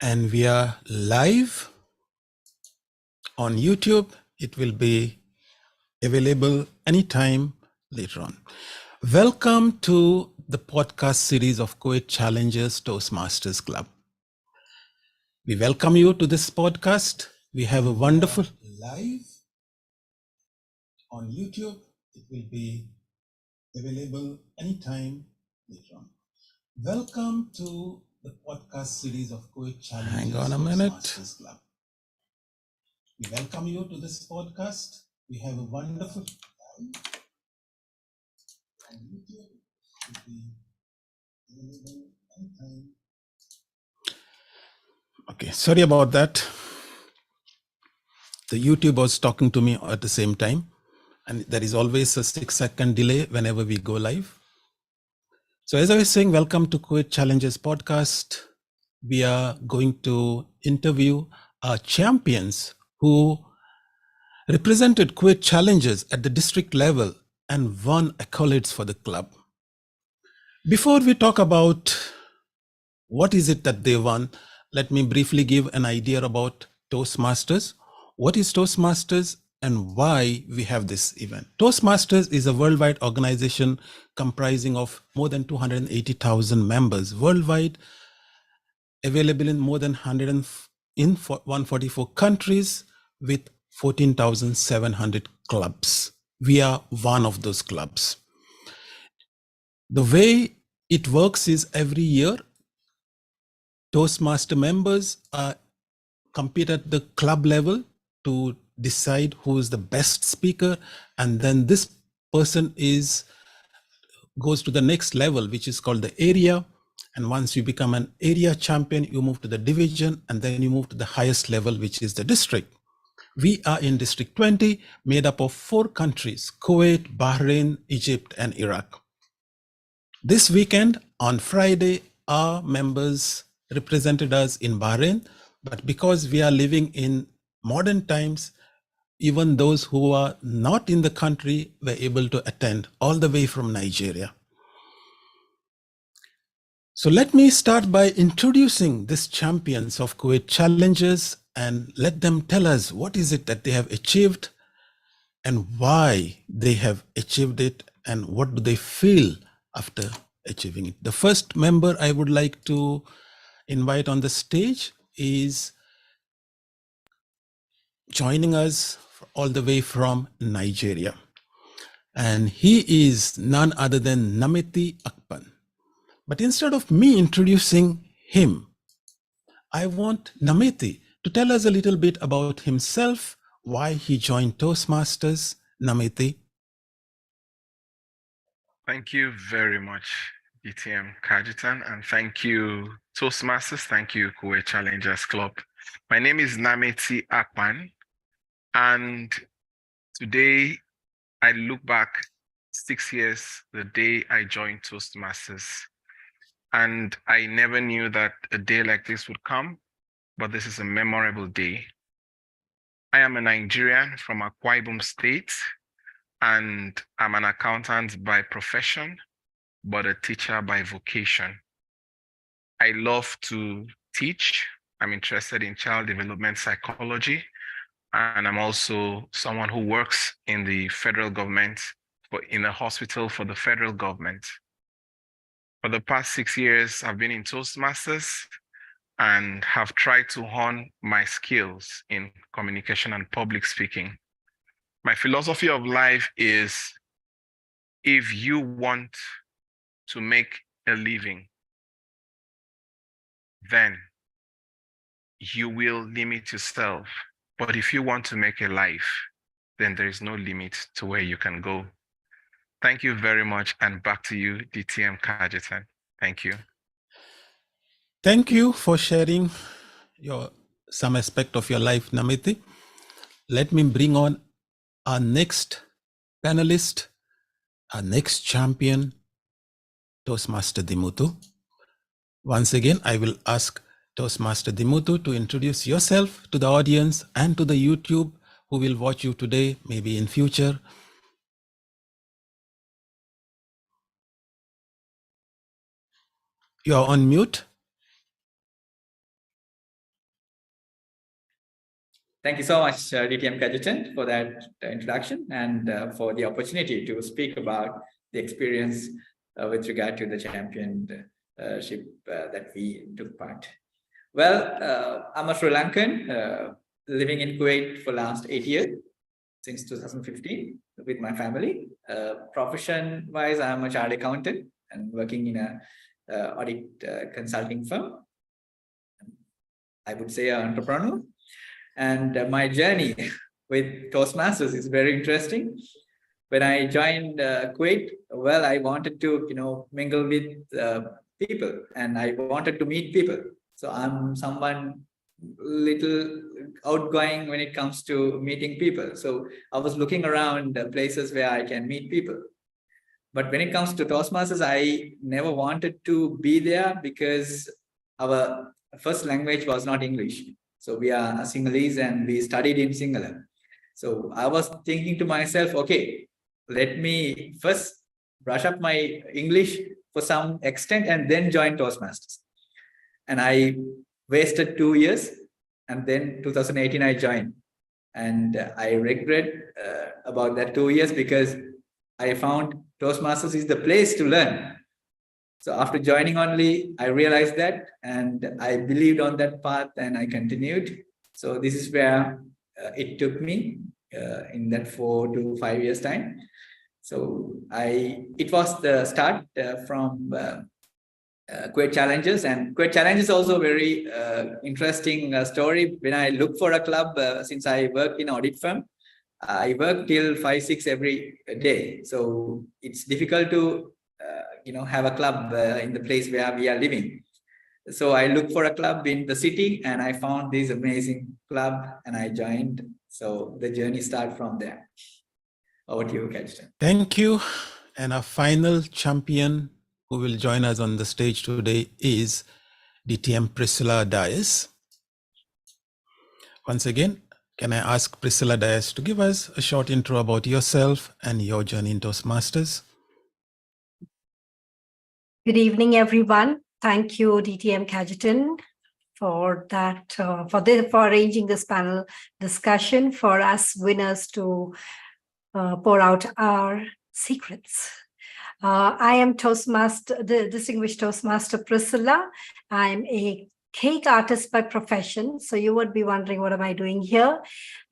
and we are live on YouTube. It will be available anytime later on. Welcome to the podcast series of Kuwait Challengers Toastmasters Club. We welcome you to this podcast. We have a wonderful live on YouTube. It will be available anytime later on. Welcome to the podcast series of Kuwait Challengers Toastmasters Club. We welcome you to this podcast. We have a wonderful Okay, sorry about that. The YouTube was talking to me at the same time, and there is always a 6-second delay whenever we go live. So as I was saying, welcome to Kuwait Challenges podcast. We are going to interview our champions who represented Kuwait Challengers at the district level and won accolades for the club. Before we talk about what is it that they won, let me briefly give an idea about Toastmasters. What is Toastmasters and why we have this event? Toastmasters is a worldwide organization comprising of more than 280,000 members worldwide, available in more than 144 countries with 14,700 clubs. We are one of those clubs. The way it works is every year, Toastmaster members compete at the club level to decide who is the best speaker, and then this person goes to the next level, which is called the area. And once you become an area champion, you move to the division, and then you move to the highest level, which is the district. We are in District 20, made up of 4 countries: Kuwait, Bahrain, Egypt, and Iraq. This weekend, on Friday, our members represented us in Bahrain, but because we are living in modern times, even those who are not in the country were able to attend all the way from Nigeria. So let me start by introducing these champions of Kuwait Challengers and let them tell us what is it that they have achieved and why they have achieved it and what do they feel after achieving it. The first member I would like to invite on the stage is joining us all the way from Nigeria. And he is none other than Nameti Akpan. But instead of me introducing him, I want Nameti to tell us a little bit about himself, why he joined Toastmasters. Nameti. Thank you very much, DTM Cajetan, and thank you, Toastmasters. Thank you, Kuwait Challengers Club. My name is Nameti Akpan, and today I look back 6 years, the day I joined Toastmasters, and I never knew that a day like this would come, but this is a memorable day. I am a Nigerian from Akwa Ibom State, and I'm an accountant by profession, but a teacher by vocation. I love to teach. I'm interested in child development psychology, and I'm also someone who works in the federal government, in a hospital for the federal government. For the past 6 years, I've been in Toastmasters and have tried to hone my skills in communication and public speaking. My philosophy of life is, if you want to make a living, then you will limit yourself. But if you want to make a life, then there is no limit to where you can go. Thank you very much. And back to you, DTM Cajetan. Thank you. Thank you for sharing some aspect of your life, Nameti. Let me bring on our next panelist, our next champion, Toastmaster Dimuthu. Once again, I will ask Toastmaster Dimuthu to introduce yourself to the audience and to the YouTube who will watch you today, maybe in future. You are on mute. Thank you so much, DTM Cajetan, for that introduction and for the opportunity to speak about the experience with regard to the championship that we took part. Well, I'm a Sri Lankan living in Kuwait for last 8 years, since 2015 with my family. Profession-wise, I'm a chartered accountant and working in a audit consulting firm. I would say an entrepreneur. And my journey with Toastmasters is very interesting. When I joined Kuwait, well, I wanted to, mingle with people, and I wanted to meet people. So I'm someone little outgoing when it comes to meeting people. So I was looking around places where I can meet people. But when it comes to Toastmasters, I never wanted to be there because our first language was not English. So we are Sinhalese and we studied in Sinhala. So I was thinking to myself, okay, let me first brush up my English for some extent and then join Toastmasters. And I wasted 2 years, and then 2018 I joined. And I regret about that 2 years because I found Toastmasters is the place to learn. So after joining only, I realized that, and I believed on that path, and I continued. So this is where it took me in that 4 to 5 years time. So it was the start from Kuwait Challengers, and Kuwait Challengers is also a very interesting story. When I look for a club, since I work in an audit firm, I work till 5, 6 every day. So it's difficult to have a club in the place where we are living. So I looked for a club in the city, and I found this amazing club, and I joined. So the journey started from there. Over to you, Cajetan. Thank you. And our final champion who will join us on the stage today is DTM Priscilla Dias. Once again, can I ask Priscilla Dias to give us a short intro about yourself and your journey in Toastmasters? Good evening, everyone. Thank you, DTM Cajetan, for that, for arranging this panel discussion for us winners to pour out our secrets. I am the distinguished Toastmaster Priscilla. I'm a cake artist by profession. So you would be wondering, what am I doing here?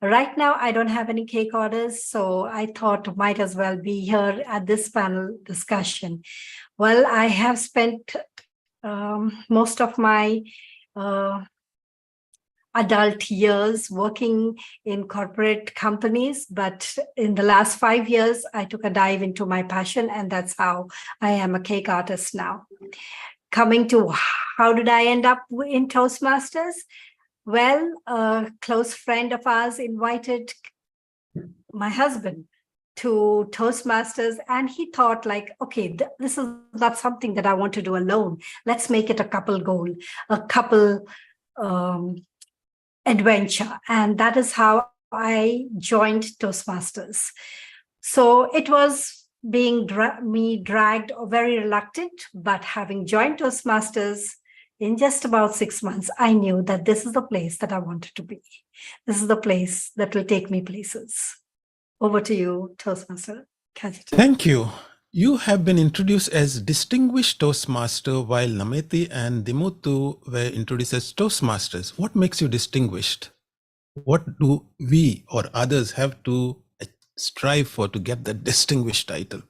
Right now, I don't have any cake orders. So I thought might as well be here at this panel discussion. Well, I have spent most of my adult years working in corporate companies, but in the last 5 years, I took a dive into my passion, and that's how I am a cake artist now. Coming to how did I end up in Toastmasters? Well, a close friend of ours invited my husband to Toastmasters, and he thought like, okay, this is not something that I want to do alone. Let's make it a couple goal, a couple adventure. And that is how I joined Toastmasters. So it was being dragged, very reluctant, but having joined Toastmasters in just about 6 months, I knew that this is the place that I wanted to be. This is the place that will take me places. Over to you, Toastmaster Cajetan. Thank you. You have been introduced as Distinguished Toastmaster, while Nameti and Dimuthu were introduced as Toastmasters. What makes you distinguished? What do we or others have to strive for to get that distinguished title?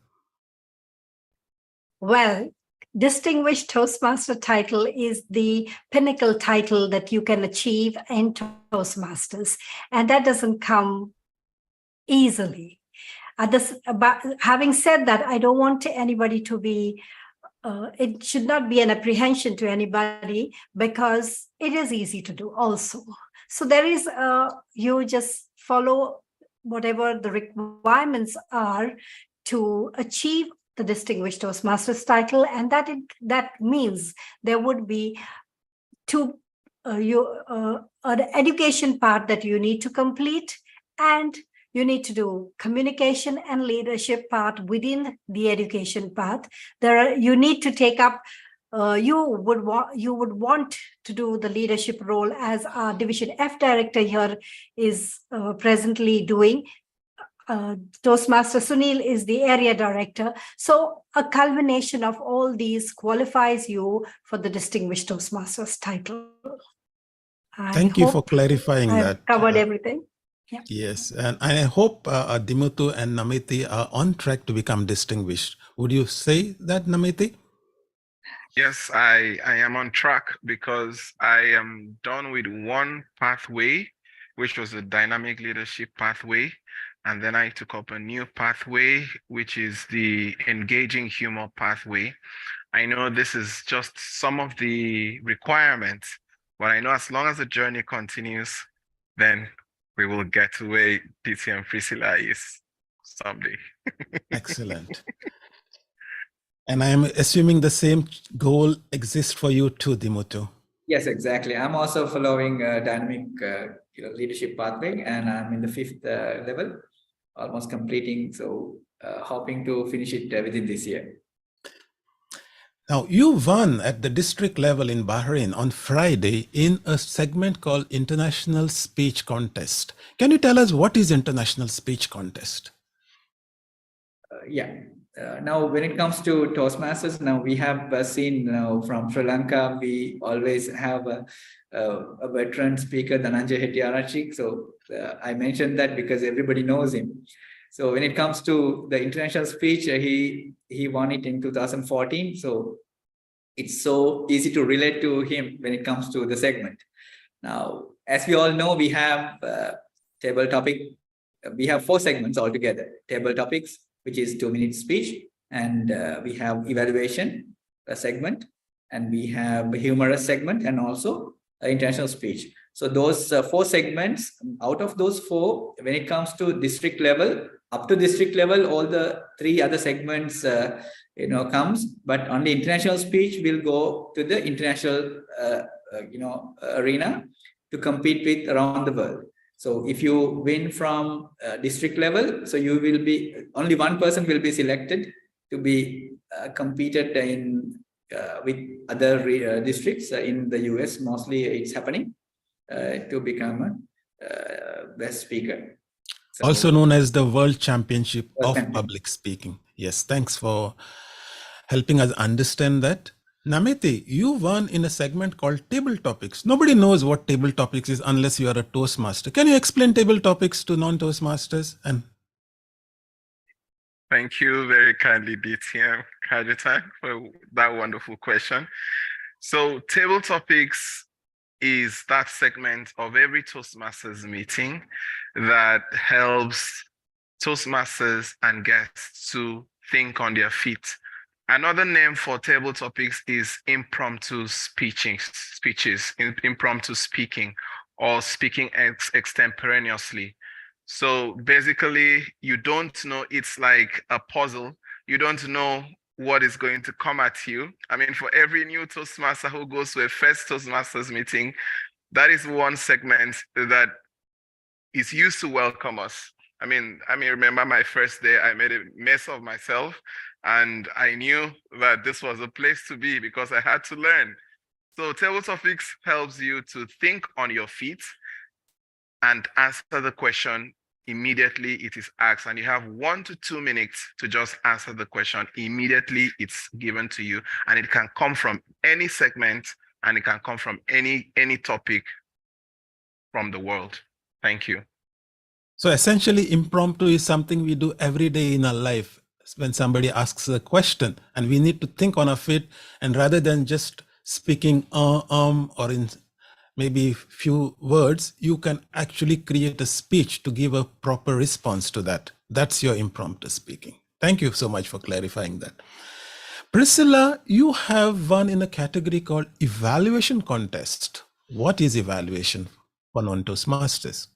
Well, Distinguished Toastmaster title is the pinnacle title that you can achieve in Toastmasters, and that doesn't come easily. Having said that, I don't want anybody to be, it should not be an apprehension to anybody, because it is easy to do also. So there is, you just follow whatever the requirements are to achieve the Distinguished Toastmasters title, and that means there would be an education part that you need to complete, and you need to do communication and leadership part within the education path. You need to take up you would want to do the leadership role as our Division F director here is presently doing. Toastmaster Sunil is the area director. So a culmination of all these qualifies you for the Distinguished Toastmasters title. Thank you for clarifying I've that. covered everything. Yeah. Yes, and I hope Dimuthu and Nameti are on track to become distinguished. Would you say that, Nameti? Yes, I am on track because I am done with one pathway, which was a dynamic leadership pathway. And then I took up a new pathway, which is the engaging humor pathway. I know this is just some of the requirements, but I know as long as the journey continues, then we will get to where DTM Priscilla is someday. Excellent. And I am assuming the same goal exists for you too, Dimuthu. Yes, exactly. I'm also following a dynamic leadership pathway, and I'm in the 5th level, almost completing. So hoping to finish it within this year. Now, you won at the district level in Bahrain on Friday in a segment called International Speech Contest. Can you tell us what is International Speech Contest? Now, when it comes to Toastmasters, now we have seen from Sri Lanka, we always have a veteran speaker, Dhananjay Hettiarachik. So I mentioned that because everybody knows him. So when it comes to the international speech, he won it in 2014. So it's so easy to relate to him when it comes to the segment. Now, as we all know, we have table topic. We have 4 segments altogether. Table topics, which is 2-minute speech, and we have evaluation segment, and we have humorous segment, and also international speech. So those 4 segments, out of those 4, when it comes to district level, up to district level, all the 3 other segments comes, but on the international speech, we'll go to the international arena to compete with around the world. So if you win from district level, so you will be, only one person will be selected to be competed in with other districts in the US. Mostly it's happening to become a best speaker. So, also known as the World Championship of Public Speaking. Yes, thanks for helping us understand that. Nameti, you won in a segment called Table Topics. Nobody knows what Table Topics is unless you are a Toastmaster. Can you explain Table Topics to non-Toastmasters? Thank you very kindly, DTM Cajetan, for that wonderful question. So Table Topics is that segment of every Toastmasters meeting that helps Toastmasters and guests to think on their feet. Another name for Table Topics is impromptu speeches, impromptu speaking, or speaking extemporaneously. So basically, you don't know, it's like a puzzle. You don't know what is going to come at you. I mean, for every new Toastmaster who goes to a first Toastmasters meeting, that is one segment that is used to welcome us. I mean, remember my first day, I made a mess of myself, and I knew that this was a place to be because I had to learn. So Table Topics helps you to think on your feet and answer the question immediately it is asked. And you have 1 to 2 minutes to just answer the question. Immediately it's given to you, and it can come from any segment, and it can come from any topic from the world. Thank you. So essentially, impromptu is something we do every day in our life. When somebody asks a question and we need to think on our feet, and rather than just speaking or in maybe few words, you can actually create a speech to give a proper response to that. That's your impromptu speaking. Thank you so much for clarifying that. Priscilla, you have won in a category called Evaluation Contest. What is evaluation for non-Toastmasters?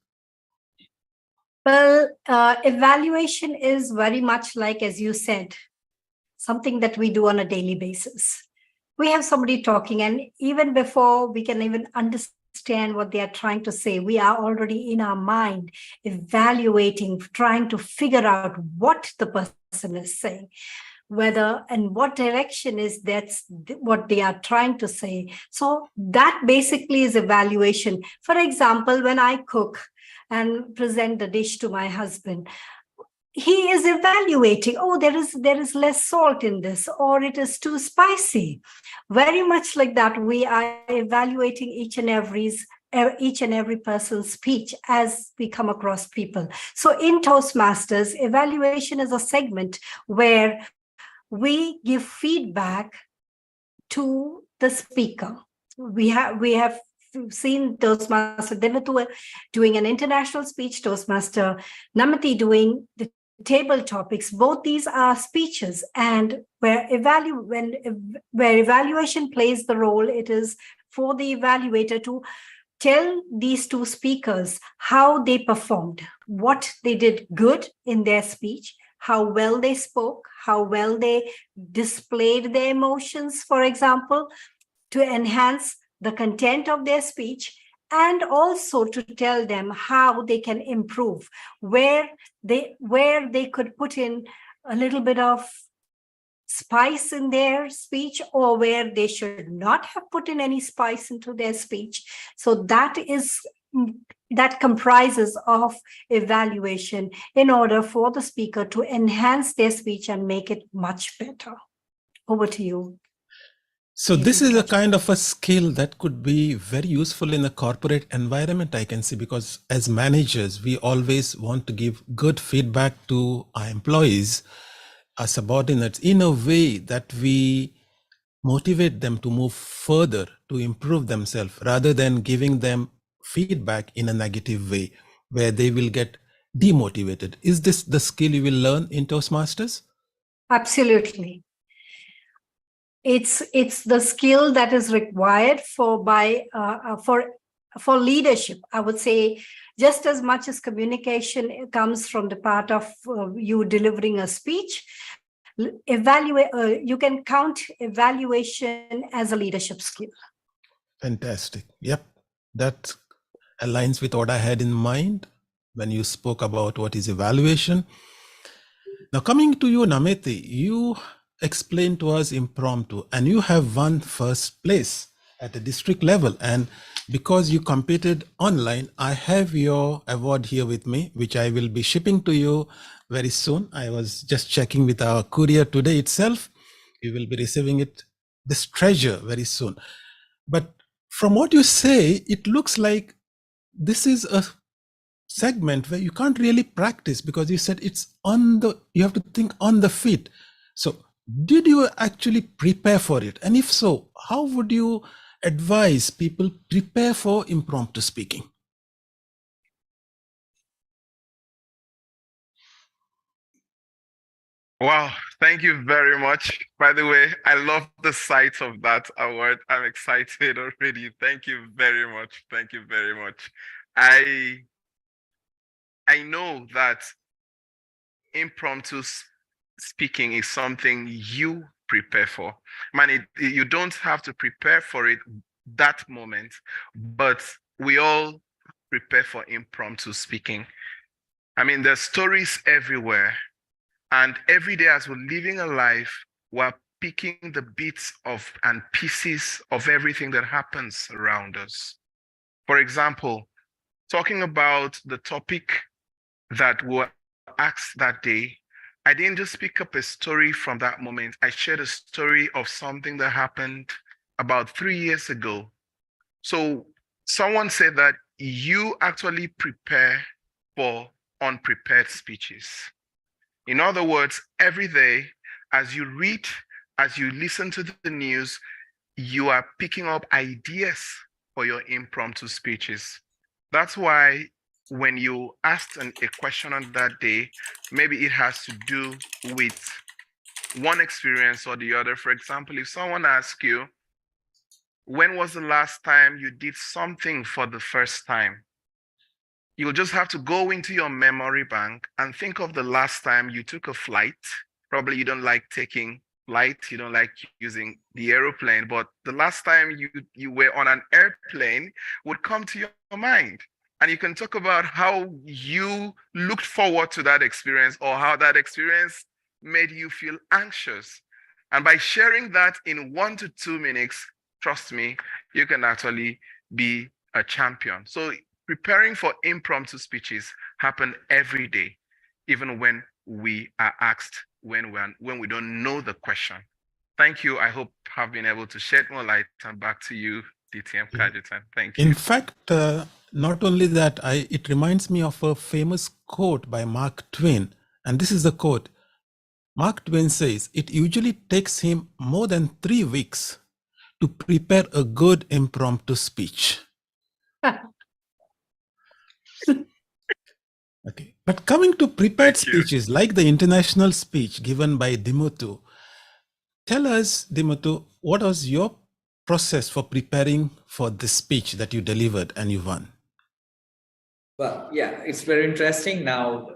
Well, evaluation is very much like, as you said, something that we do on a daily basis. We have somebody talking, and even before we can even understand what they are trying to say, we are already in our mind evaluating, trying to figure out what the person is saying. whether and what direction is that's what they are trying to say. So that basically is evaluation. For example, when I cook and present the dish to my husband, he is evaluating, oh, there is less salt in this, or it is too spicy. Very much like that, we are evaluating each and every person's speech as we come across people. So in Toastmasters, evaluation is a segment where we give feedback to the speaker. We have seen Toastmaster Dimuthu doing an international speech, Toastmaster Nameti doing the table topics. Both these are speeches, and where evaluation plays the role, it is for the evaluator to tell these two speakers how they performed, what they did good in their speech, how well they spoke, how well they displayed their emotions, for example, to enhance the content of their speech, and also to tell them how they can improve, where they could put in a little bit of spice in their speech, or where they should not have put in any spice into their speech. So that comprises of evaluation in order for the speaker to enhance their speech and make it much better. Over to you. So this is a kind of a skill that could be very useful in a corporate environment, I can see, because as managers, we always want to give good feedback to our employees, our subordinates, in a way that we motivate them to move further, to improve themselves, rather than giving them feedback in a negative way, where they will get demotivated. Is this the skill you will learn in Toastmasters? Absolutely. It's the skill that is required for leadership. I would say just as much as communication comes from the part of you delivering a speech, you can count evaluation as a leadership skill. Fantastic. Yep. That aligns with what I had in mind when you spoke about what is evaluation. Now, coming to you, Nameti, you explained to us impromptu, and you have won first place at the district level. And because you competed online, I have your award here with me, which I will be shipping to you very soon. I was just checking with our courier today itself. You will be receiving this treasure very soon. But from what you say, it looks like this is a segment where you can't really practice, because you said you have to think on the feet. So did you actually prepare for it? And if so, how would you advise people prepare for impromptu speaking? Wow, thank you very much. By the way, I love the sight of that award. I'm excited already. Thank you very much. Thank you very much. I know that impromptu speaking is something you prepare for. Man, you don't have to prepare for it that moment, but we all prepare for impromptu speaking. I mean, there's stories everywhere, and every day as we're living a life, we're picking the bits of and pieces of everything that happens around us. For example, talking about the topic that we were asked that day, I didn't just pick up a story from that moment. I shared a story of something that happened about 3 years ago. So someone said that you actually prepare for unprepared speeches. In other words, every day, as you read, as you listen to the news, you are picking up ideas for your impromptu speeches. That's why when you asked a question on that day, maybe it has to do with one experience or the other. For example, if someone asks you, when was the last time you did something for the first time? You'll just have to go into your memory bank and think of the last time you took a flight. Probably you don't like taking flight, you don't like using the airplane, but the last time you were on an airplane would come to your mind. And you can talk about how you looked forward to that experience, or how that experience made you feel anxious. And by sharing that in 1 to 2 minutes, trust me, you can actually be a champion. So preparing for impromptu speeches happen every day, even when we are asked, when we don't know the question. Thank you. I hope I've been able to shed more light. And back to you, DTM Cajetan. Thank you. In fact, not only that, it reminds me of a famous quote by Mark Twain. And this is the quote. Mark Twain says, "It usually takes him more than 3 weeks to prepare a good impromptu speech." Okay. But coming to prepared speeches, like the international speech given by Dimuthu, tell us, Dimuthu, what was your process for preparing for this speech that you delivered and you won? Well, yeah, it's very interesting. Now,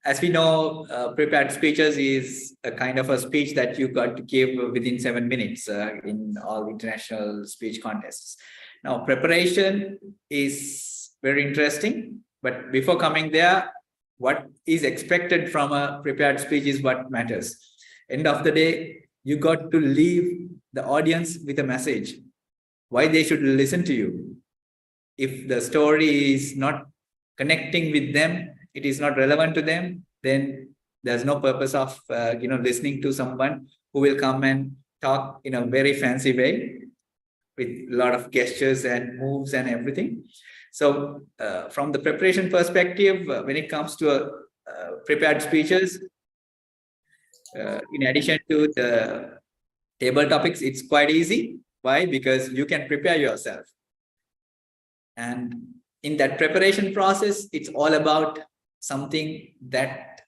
as we know, prepared speeches is a kind of a speech that you got to give within 7 minutes in all international speech contests. Now, preparation is very interesting, but before coming there, what is expected from a prepared speech is what matters. End of the day, you got to leave the audience with a message, why they should listen to you. If the story is not connecting with them, it is not relevant to them, then there's no purpose of listening to someone who will come and talk in a very fancy way with a lot of gestures and moves and everything. So from the preparation perspective, when it comes to prepared speeches, in addition to the table topics, it's quite easy. Why? Because you can prepare yourself. And in that preparation process, it's all about something that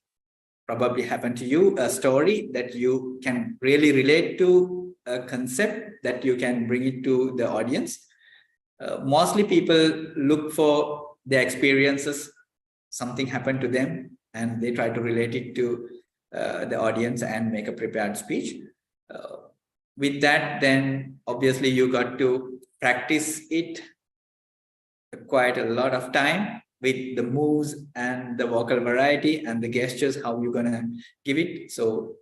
probably happened to you, a story that you can really relate to, a concept that you can bring it to the audience. Mostly people look for their experiences, something happened to them, and they try to relate it to the audience and make a prepared speech. With that, then obviously you got to practice it quite a lot of time with the moves and the vocal variety and the gestures, how you're going to give it. So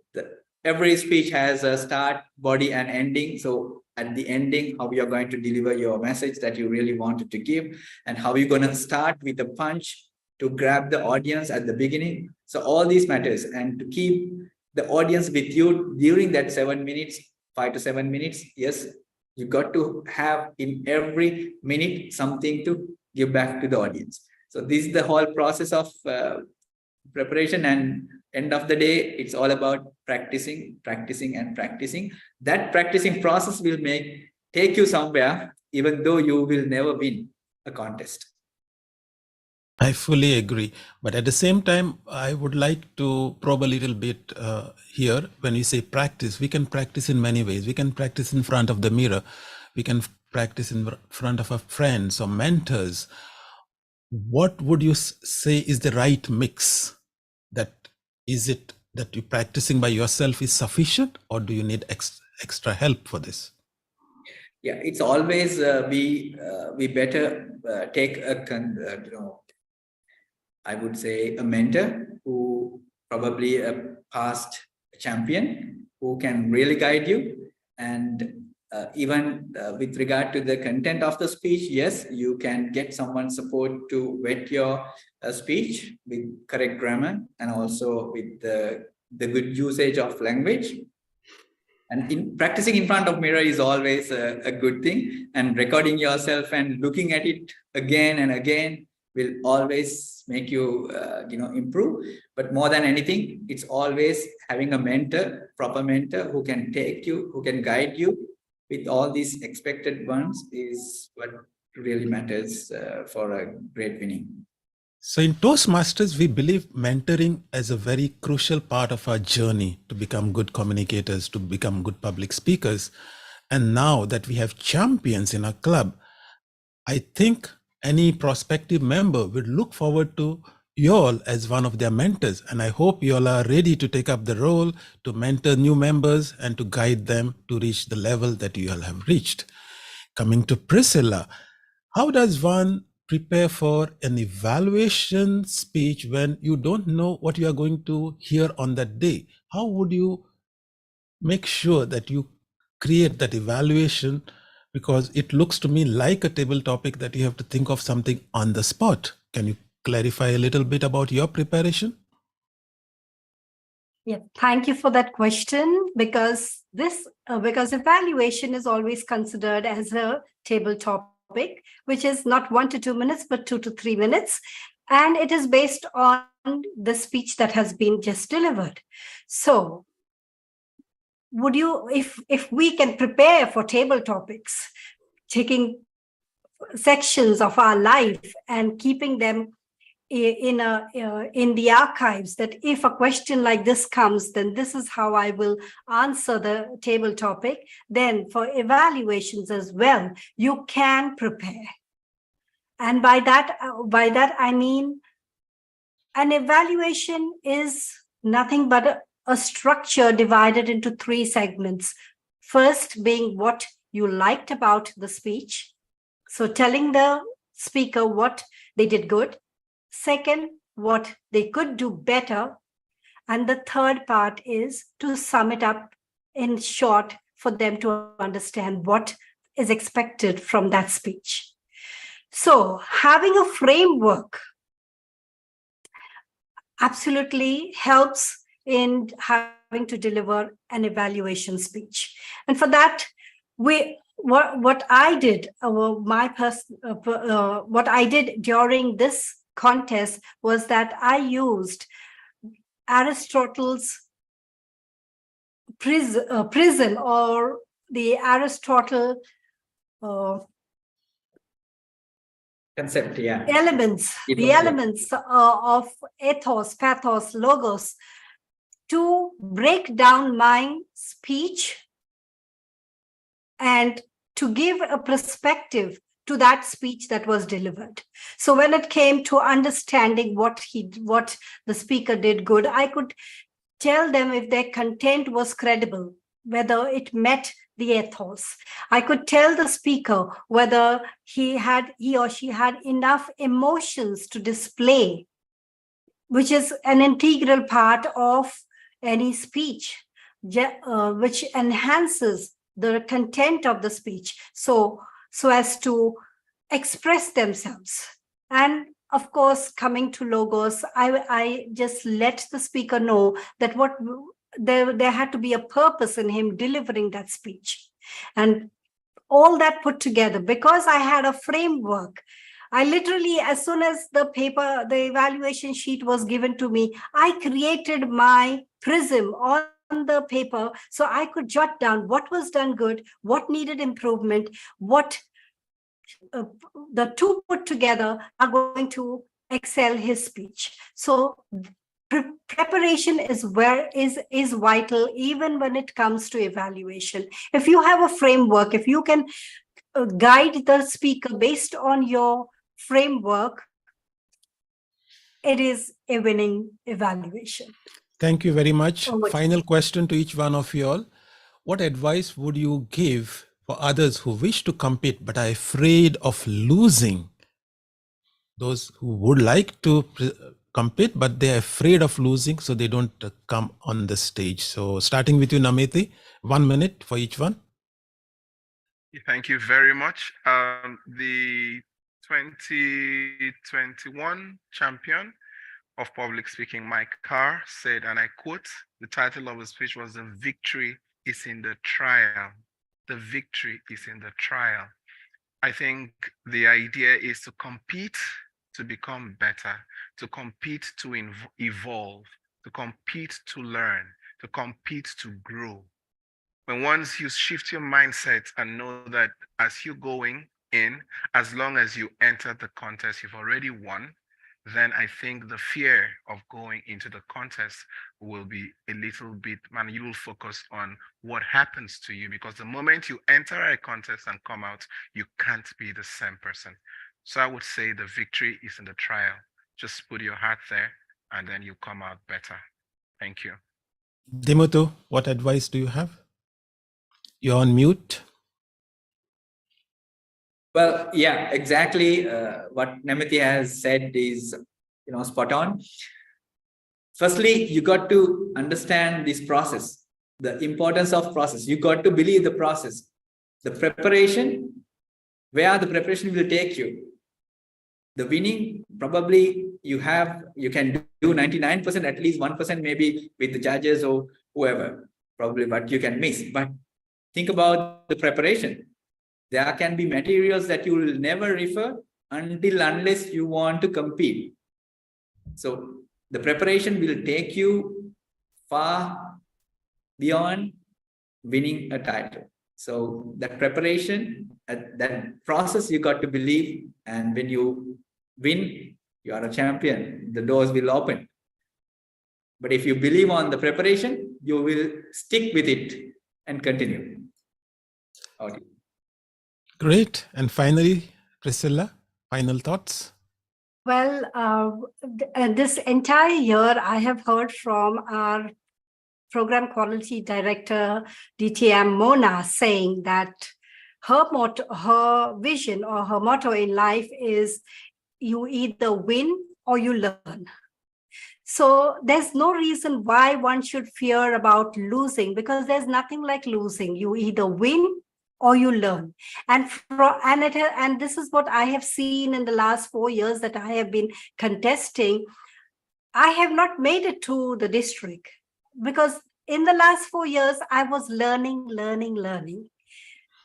every speech has a start, body, and ending. So at the ending, how you're going to deliver your message that you really wanted to give, and how you're going to start with a punch to grab the audience at the beginning. So all these matters, and to keep the audience with you during that 7 minutes, 5 to 7 minutes. Yes, you got to have in every minute something to give back to the audience. So this is the whole process of preparation, and end of the day, it's all about practicing, practicing, and practicing. That practicing process will take you somewhere, even though you will never win a contest. I fully agree. But at the same time, I would like to probe a little bit here. When you say practice, we can practice in many ways. We can practice in front of the mirror. We can practice in front of our friends or mentors. What would you say is the right mix? Is it that you practicing by yourself is sufficient, or do you need extra help for this? Yeah, it's always be better take a I would say a mentor who probably a past champion who can really guide you. And even with regard to the content of the speech, yes, you can get someone's support to vet your speech with correct grammar and also with the good usage of language. And practicing in front of mirror is always a good thing, and recording yourself and looking at it again and again will always make you improve. But more than anything, it's always having a mentor, proper mentor who can take you, who can guide you with all these expected ones is what really matters for a great winning. So in Toastmasters, we believe mentoring as a very crucial part of our journey to become good communicators, to become good public speakers. And now that we have champions in our club, I think any prospective member would look forward to you all as one of their mentors. And I hope you all are ready to take up the role to mentor new members and to guide them to reach the level that you all have reached. Coming to Priscilla, how does one prepare for an evaluation speech when you don't know what you are going to hear on that day? How would you make sure that you create that evaluation? Because it looks to me like a table topic that you have to think of something on the spot. Can you clarify a little bit about your preparation? Yeah, thank you for that question, because because evaluation is always considered as a table topic, which is not 1 to 2 minutes, but 2 to 3 minutes. And it is based on the speech that has been just delivered. So would you, if we can prepare for table topics, taking sections of our life and keeping them in the archives, that if a question like this comes, then this is how I will answer the table topic. Then for evaluations as well, you can prepare. And by that I mean, an evaluation is nothing but a structure divided into 3 segments. First being what you liked about the speech, so telling the speaker what they did good. Second, what they could do better. And the third part is to sum it up in short for them to understand what is expected from that speech. So having a framework absolutely helps in having to deliver an evaluation speech. And for that, what I did, what I did during this contest was that I used Aristotle's prism, or the Aristotle Concept, yeah. elements, the elements of ethos, pathos, logos, to break down my speech and to give a perspective to that speech that was delivered. So when it came to understanding what the speaker did good, I could tell them if their content was credible, whether it met the ethos. I could tell the speaker whether he or she had enough emotions to display, which is an integral part of any speech, which enhances the content of the speech, so as to express themselves. And of course, coming to logos, I just let the speaker know that there had to be a purpose in him delivering that speech. And all that put together, because I had a framework, I literally, as soon as the evaluation sheet was given to me, I created my prism on the paper so I could jot down what was done good, what needed improvement, what the two put together are going to excel his speech. So preparation is vital, even when it comes to evaluation. If you have a framework, if you can guide the speaker based on your framework, it is a winning evaluation. Thank you very much. Over to Final question to each one of you all. What advice would you give for others who wish to compete but are afraid of losing? Those who would like to compete but they're afraid of losing, so they don't come on the stage. So starting with you, Nameti, 1 minute for each one. Thank you very much. The 2021 champion of public speaking, Mike Carr, said, and I quote, the title of his speech was "The Victory is in the Trial." The victory is in the trial. I think the idea is to compete to become better, to compete to evolve, to compete to learn, to compete to grow. When once you shift your mindset and know that as you're going in, as long as you enter the contest, you've already won, then I think the fear of going into the contest will be a little bit, man, you will focus on what happens to you, because the moment you enter a contest and come out, you can't be the same person. So I would say the victory is in the trial. Just put your heart there and then you come out better. Thank you. Dimuthu, what advice do you have? You're on mute. Well, yeah, exactly. What Nameti has said is, spot on. Firstly, you got to understand this process, the importance of process. You got to believe the process, the preparation, where the preparation will take you. The winning, probably you can do 99%, at least 1% maybe with the judges or whoever, probably, but you can miss. But think about the preparation. There can be materials that you will never refer unless you want to compete. So the preparation will take you far beyond winning a title. So that preparation, that process, you got to believe. And when you win, you are a champion. The doors will open. But if you believe on the preparation, you will stick with it and continue. Okay. Great. And finally, Priscilla, final thoughts? Well, this entire year, I have heard from our program quality director, DTM Mona, saying that her vision or her motto in life is you either win or you learn. So there's no reason why one should fear about losing, because there's nothing like losing. You either win or you learn. And this is what I have seen in the last 4 years that I have been contesting. I have not made it to the district because in the last 4 years, I was learning.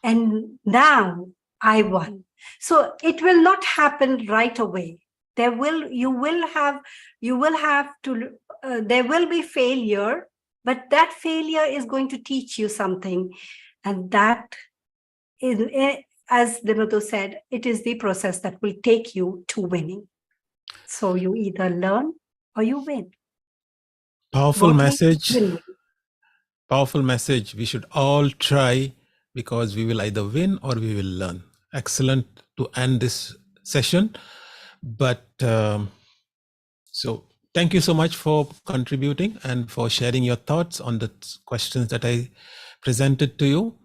And now I won. So it will not happen right away. There will be failure, but that failure is going to teach you something. And that is, as Dimuthu said, it is the process that will take you to winning. So you either learn or you win. Powerful Voting message. will win. Powerful message. We should all try, because we will either win or we will learn. Excellent to end this session. But so thank you so much for contributing and for sharing your thoughts on the questions that I presented to you.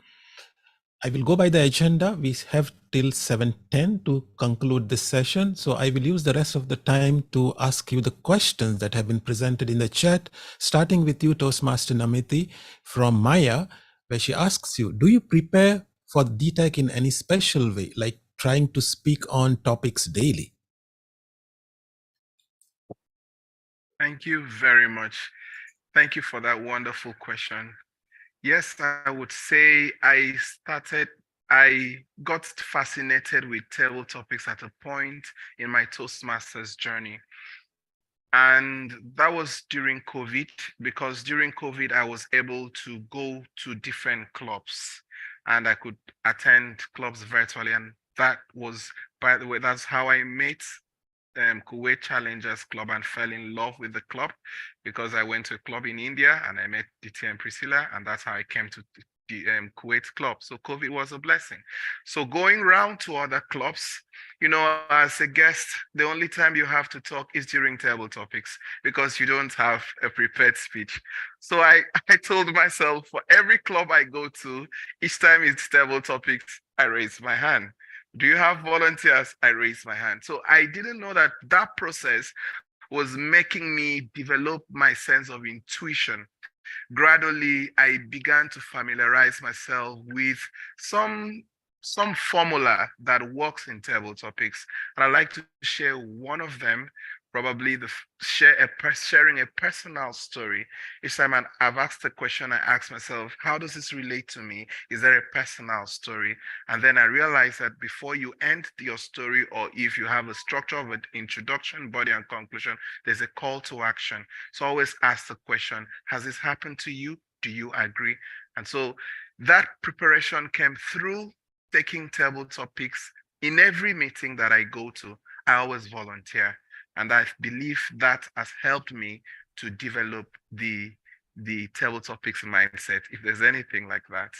I will go by the agenda. We have till 7:10 to conclude this session. So I will use the rest of the time to ask you the questions that have been presented in the chat, starting with you, Toastmaster Nameti, from Maya, where she asks you, do you prepare for DTEC in any special way, like trying to speak on topics daily? Thank you very much. Thank you for that wonderful question. Yes, I would say I got fascinated with table topics at a point in my Toastmasters journey. And that was during COVID, because during COVID, I was able to go to different clubs and I could attend clubs virtually. And that was, by the way, that's how I met Kuwait Challengers Club and fell in love with the club, because I went to a club in India and I met DT and Priscilla, and that's how I came to the Kuwait club. So COVID was a blessing. So going around to other clubs, as a guest, the only time you have to talk is during table topics, because you don't have a prepared speech. So I told myself, for every club I go to, each time it's table topics, I raise my hand. Do you have volunteers? I raise my hand. So I didn't know that process was making me develop my sense of intuition. Gradually, I began to familiarize myself with some formula that works in table topics. And I'd like to share one of them, probably sharing a personal story. Each time I've asked a question, I ask myself, how does this relate to me? Is there a personal story? And then I realized that before you end your story, or if you have a structure of an introduction, body, and conclusion, there's a call to action. So always ask the question, has this happened to you? Do you agree? And so that preparation came through taking table topics. In every meeting that I go to, I always volunteer. And I believe that has helped me to develop the table topics mindset, if there's anything like that.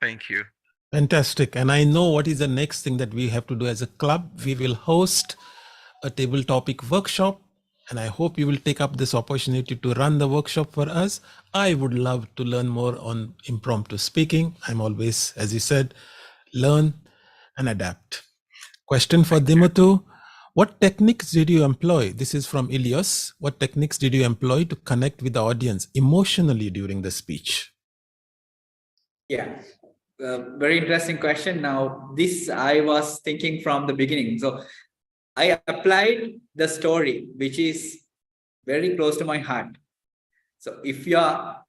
Thank you. Fantastic. And I know what is the next thing that we have to do as a club. We will host a table topic workshop, and I hope you will take up this opportunity to run the workshop for us. I would love to learn more on impromptu speaking. I'm always, as you said, learn and adapt. Question for Dimuthu. What techniques did you employ? This is from Ilyas. What techniques did you employ to connect with the audience emotionally during the speech? Yeah, very interesting question. Now, this I was thinking from the beginning. So I applied the story, which is very close to my heart. So if you are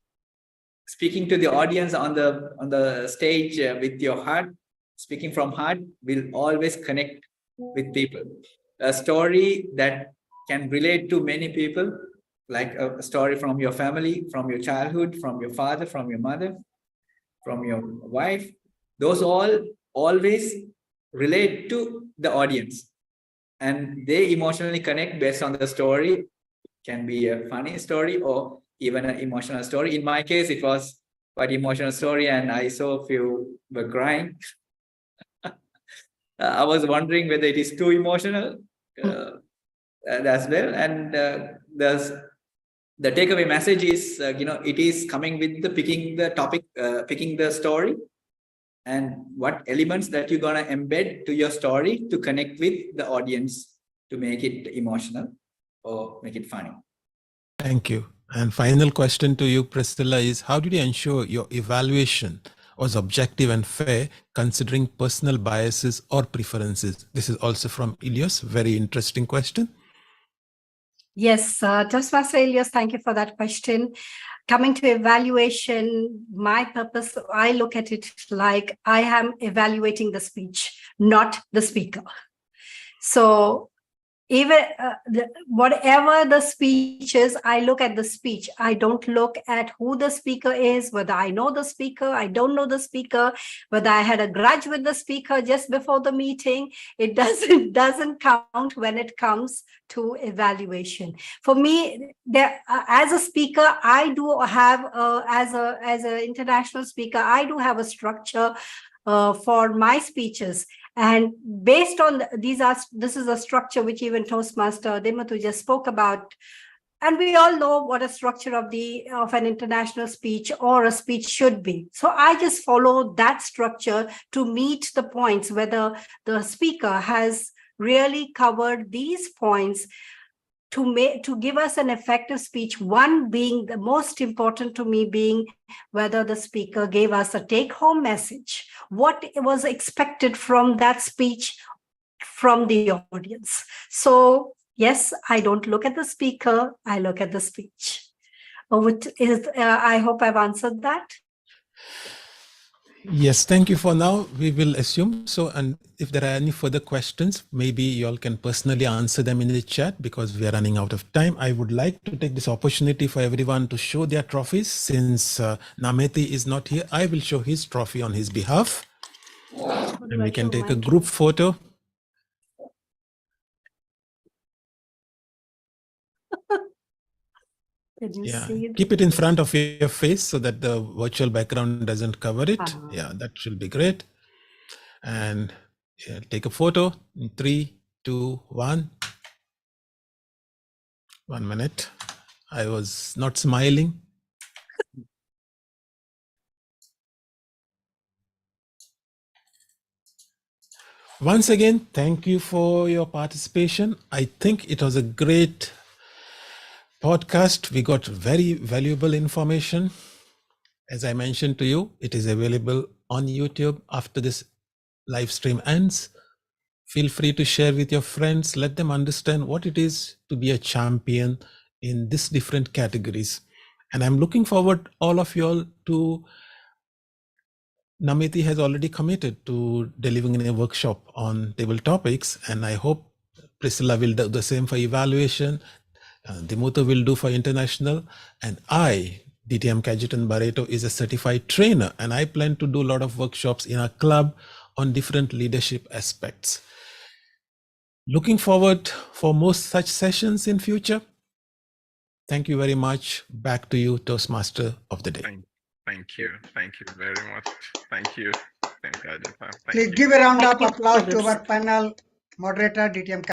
speaking to the audience on the stage with your heart, speaking from heart will always connect with people. A story that can relate to many people, like a story from your family, from your childhood, from your father, from your mother, from your wife, those all always relate to the audience, and they emotionally connect based on the story. Can be a funny story or even an emotional story. In my case, it was quite emotional story, and I saw a few were crying. I was wondering whether it is too emotional as well. And the takeaway message is, it is coming with the picking the topic, picking the story, and what elements that you're gonna embed to your story to connect with the audience to make it emotional or make it funny. Thank you. And final question to you, Priscilla, is how did you ensure your evaluation was objective and fair, considering personal biases or preferences? This is also from Ilyas. Very interesting question. Yes, Toastmaster Ilyas, thank you for that question. Coming to evaluation, my purpose, I look at it like I am evaluating the speech, not the speaker. So even whatever the speech is, I look at the speech. I don't look at who the speaker is, whether I know the speaker, I don't know the speaker, whether I had a grudge with the speaker just before the meeting. It doesn't count when it comes to evaluation. For me, as a speaker, I do have as an international speaker, I do have a structure for my speeches. And based on this is a structure which even Toastmaster Dimuthu just spoke about. And we all know what a structure of an international speech or a speech should be. So I just follow that structure to meet the points, whether the speaker has really covered these points to give us an effective speech. One being the most important to me being whether the speaker gave us a take-home message, what was expected from that speech from the audience. So yes, I don't look at the speaker, I look at the speech. I hope I've answered that. Yes, thank you for now. We will assume so. And if there are any further questions, maybe you all can personally answer them in the chat because we are running out of time. I would like to take this opportunity for everyone to show their trophies. Since Nameti is not here, I will show his trophy on his behalf. And we can take a group photo. Yeah, keep it in front of your face so that the virtual background doesn't cover it. Yeah, that should be great. And yeah, take a photo in 3, 2, 1. 1 minute. I was not smiling. Once again, thank you for your participation. I think it was a great podcast. We got very valuable information. As I mentioned to you, it is available on YouTube after this live stream ends. Feel free to share with your friends. Let them understand what it is to be a champion in these different categories. And I'm looking forward, all of you all, to Nameti has already committed to delivering a workshop on table topics. And I hope Priscilla will do the same for evaluation. Dimuthu will do for international. And I, DTM Cajetan Barretto, is a certified trainer. And I plan to do a lot of workshops in our club on different leadership aspects. Looking forward for more such sessions in future. Thank you very much. Back to you, Toastmaster of the Day. Thank you. Thank you very much. Thank you. Please give a round of applause to our panel moderator, DTM